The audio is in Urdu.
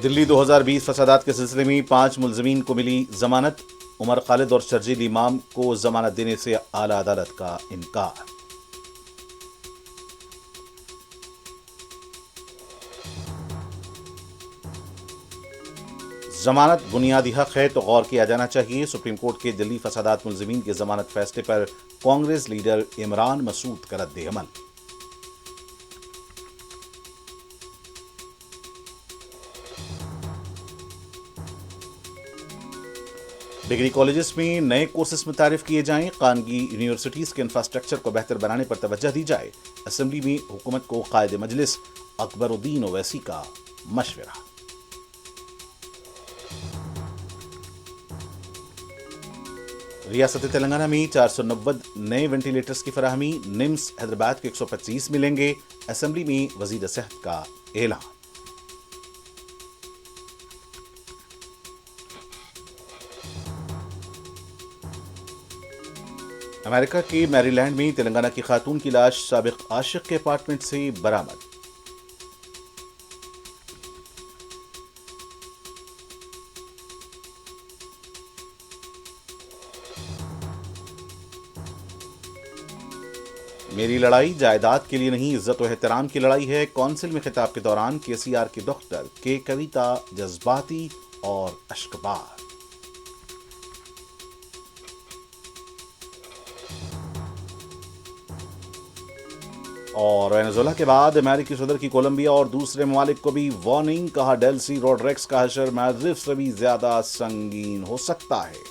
دلی 2020 فسادات کے سلسلے میں 5 ملزمین کو ملی ضمانت. عمر خالد اور شرجیل امام کو ضمانت دینے سے اعلی عدالت کا انکار. ضمانت بنیادی حق ہے تو غور کیا جانا چاہیے. سپریم کورٹ کے دلی فسادات ملزمین کے ضمانت فیصلے پر کانگریس لیڈر عمران مسعود کا رد عمل. ڈگری کالجز میں نئے کورسز متعارف کیے جائیں. خانگی یونیورسٹیز کے انفراسٹرکچر کو بہتر بنانے پر توجہ دی جائے. اسمبلی میں حکومت کو قائد مجلس اکبر الدین اویسی کا مشورہ. ریاست تلنگانہ میں 490 نئے وینٹیلیٹرز کی فراہمی. نمس حیدرآباد کے 125 ملیں گے. اسمبلی میں وزیر صحت کا اعلان. امریکہ کے میری لینڈ میں تلنگانہ کی خاتون کی لاش سابق عاشق کے اپارٹمنٹ سے برآمد. میری لڑائی جائیداد کے لیے نہیں، عزت و احترام کی لڑائی ہے. کونسل میں خطاب کے دوران KCR کی ڈاکٹر کے کویتا جذباتی اور اشکبار. اور وینزویلا کے بعد امریکی صدر کی کولمبیا اور دوسرے ممالک کو بھی وارننگ. کہا ڈیلسی روڈریگز کا حشر معذف سے بھی زیادہ سنگین ہو سکتا ہے.